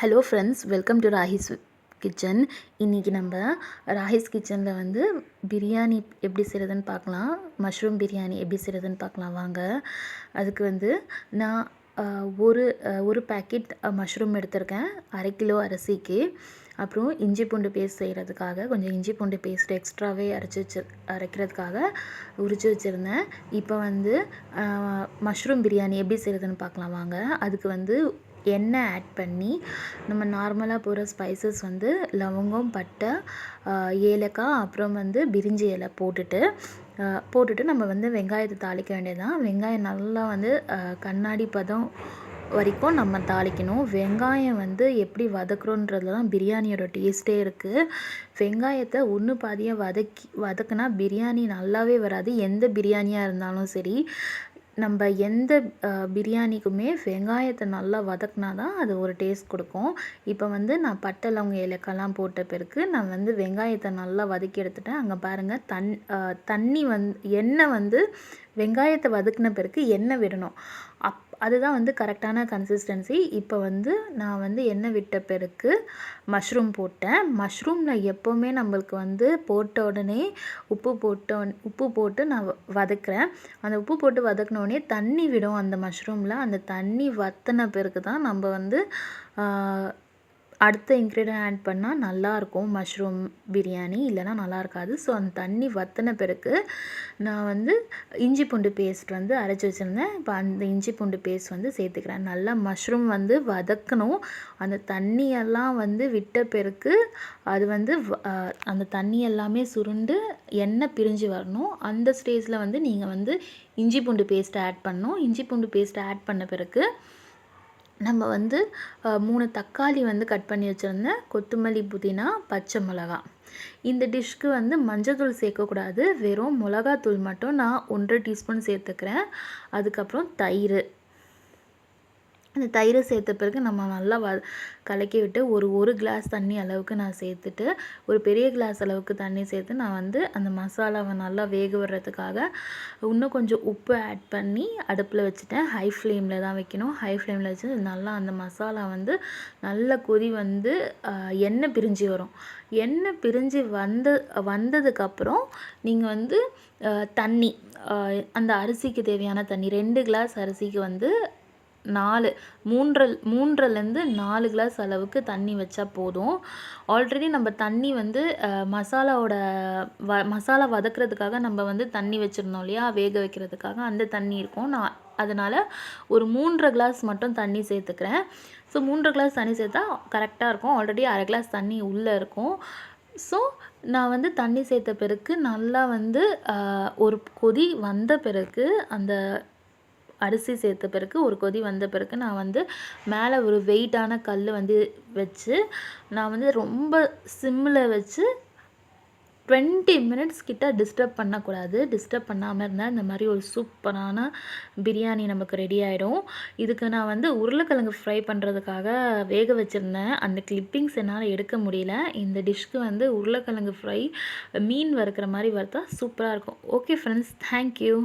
Hello friends, welcome to Rahi's kitchen. இன்றைக்கி நம்ம ராஹிஸ் கிச்சனில் வந்து பிரியாணி எப்படி செய்கிறதுன்னு பார்க்கலாம். மஷ்ரூம் பிரியாணி எப்படி செய்கிறதுன்னு பார்க்கலாம் வாங்க. அதுக்கு வந்து நான் ஒரு பேக்கெட் மஷ்ரூம் எடுத்திருக்கேன், 1/2 கிலோ அரிசிக்கு. அப்புறம் இஞ்சி பூண்டு பேஸ்ட் செய்கிறதுக்காக கொஞ்சம் இஞ்சி பூண்டு பேஸ்ட் எக்ஸ்ட்ராவே அரைக்கிறதுக்காக உரித்து வச்சுருந்தேன். இப்போ வந்து மஷ்ரூம் பிரியாணி எப்படி செய்கிறதுன்னு பார்க்கலாம் வாங்க. அதுக்கு வந்து எண்ணெய் ஆட் பண்ணி நம்ம நார்மலாக போகிற ஸ்பைசஸ் வந்து லவங்கம், பட்டை, ஏலக்காய், அப்புறம் வந்து பிரிஞ்சி இலை போட்டுட்டு நம்ம வந்து வெங்காயத்தை தாளிக்க வேண்டியதுதான். வெங்காயம் நல்லா வந்து கண்ணாடி பதம் வரைக்கும் நம்ம தாளிக்கணும். வெங்காயம் வந்து எப்படி வதக்குறோன்றதுல தான் பிரியாணியோட டேஸ்ட்டே இருக்குது. வெங்காயத்தை ஒன்று பாதியாக வதக்குனா பிரியாணி நல்லாவே வராது. எந்த பிரியாணியாக இருந்தாலும் சரி, நம்ம எந்த பிரியாணிக்குமே வெங்காயத்தை நல்லா வதக்குனா தான் அது ஒரு டேஸ்ட் கொடுக்கும். இப்போ வந்து நான் பட்டை, லவங்கம், ஏலக்காய்லாம் போட்ட பிறகு நான் வந்து வெங்காயத்தை நல்லா வதக்கி எடுத்துட்டேன். அங்கே பாருங்கள், தண்ணி எண்ணெய் வந்து வெங்காயத்தை வதக்கின பிறகு எண்ணெய் விடணும். அதுதான் வந்து கரெக்டான கன்சிஸ்டன்சி. இப்போ வந்து நான் வந்து எண்ணெய் விட்ட பிறகு மஷ்ரூம் போட்டேன். மஷ்ரூமில் எப்போவுமே நம்மளுக்கு வந்து போட்ட உடனே உப்பு போட்டு நான் வதக்குறேன். அந்த உப்பு போட்டு வதக்கினோடனே தண்ணி விடும் அந்த மஷ்ரூமில். அந்த தண்ணி வற்றின பிறகு தான் நம்ம வந்து அடுத்த இன்க்ரீடியன்ட் ஆட் பண்ணால் நல்லாயிருக்கும் மஷ்ரூம் பிரியாணி, இல்லைனா நல்லா இருக்காது. ஸோ அந்த தண்ணி வற்றின பிறகு நான் வந்து இஞ்சி பூண்டு பேஸ்ட் வந்து அரைச்சி வச்சுருந்தேன். இப்போ அந்த இஞ்சி பூண்டு பேஸ்ட் வந்து சேர்த்துக்கிறேன். நல்லா மஷ்ரூம் வந்து வதக்கணும். அந்த தண்ணியெல்லாம் வந்து விட்ட பிறகு அது வந்து அந்த தண்ணி எல்லாமே சுருண்டு எண்ணெய் பிரிஞ்சு வரணும். அந்த ஸ்டேஜில் வந்து நீங்கள் வந்து இஞ்சி பூண்டு பேஸ்ட்டை ஆட் பண்ணணும். இஞ்சி பூண்டு பேஸ்ட்டை ஆட் பண்ண பிறகு நம்ம வந்து 3 தக்காளி வந்து கட் பண்ணி வச்சுருந்தேன், கொத்தமல்லி, புதினா, பச்சை மிளகா. இந்த டிஷ்க்கு வந்து மஞ்சள்தூள் சேர்க்கக்கூடாது, வெறும் மிளகாத்தூள் மட்டும் நான் 1.5 டீஸ்பூன் சேர்த்துக்கிறேன். அதுக்கப்புறம் தயிர். அந்த தயிரை சேர்த்த பிறகு நம்ம நல்லா கலக்கி விட்டு ஒரு கிளாஸ் தண்ணி அளவுக்கு நான் சேர்த்துட்டு, ஒரு பெரிய கிளாஸ் அளவுக்கு தண்ணி சேர்த்து நான் வந்து அந்த மசாலாவை நல்லா வேக விடுறதுக்காக இன்னும் கொஞ்சம் உப்பு ஆட் பண்ணி அடுப்பில் வச்சுட்டேன். ஹை ஃப்ளேமில் தான் வைக்கணும். ஹை ஃப்ளேமில் வச்சு நல்லா அந்த மசாலா வந்து நல்ல கொதி வந்து எண்ணெய் பிரிஞ்சு வரும். எண்ணெய் பிரிஞ்சு வந்ததுக்கப்புறம் நீங்கள் வந்து தண்ணி, அந்த அரிசிக்கு தேவையான தண்ணி 2 கிளாஸ் அரிசிக்கு வந்து 3லேருந்து 4 கிளாஸ் அளவுக்கு தண்ணி வச்சா போதும். ஆல்ரெடி நம்ம தண்ணி வந்து மசாலா வதக்கிறதுக்காக நம்ம வந்து தண்ணி வச்சுருந்தோம் இல்லையா, வேக வைக்கிறதுக்காக அந்த தண்ணி இருக்கும். நான் அதனால் ஒரு 3.5 கிளாஸ் மட்டும் தண்ணி சேர்த்துக்கிறேன். ஸோ 3.5 கிளாஸ் தண்ணி சேர்த்தா கரெக்டாக இருக்கும். ஆல்ரெடி 1/2 கிளாஸ் தண்ணி உள்ளே இருக்கும். ஸோ நான் வந்து தண்ணி சேர்த்த பிறகு நல்லா வந்து ஒரு கொதி வந்த பிறகு, அந்த அரிசி சேர்த்த பிறகு ஒரு கொதி வந்த பிறகு நான் வந்து மேலே ஒரு வெயிட்டான கல் வந்து வச்சு நான் வந்து ரொம்ப சிம்மில் வச்சு 20 மினிட்ஸ் கிட்ட டிஸ்டர்ப் பண்ணக்கூடாது. டிஸ்டர்ப் பண்ணாமல் இருந்தால் இந்த மாதிரி ஒரு சூப்பரான பிரியாணி நமக்கு ரெடி ஆகிடும். இதுக்கு நான் வந்து உருளைக்கிழங்கு ஃப்ரை பண்ணுறதுக்காக வேக வச்சுருந்தேன். அந்த கிளிப்பிங்ஸ் என்னால் எடுக்க முடியல. இந்த டிஷ்க்கு வந்து உருளைக்கிழங்கு ஃப்ரை மீன் வறுக்கிற மாதிரி வறுத்தா சூப்பராக இருக்கும். Okay friends, thank you.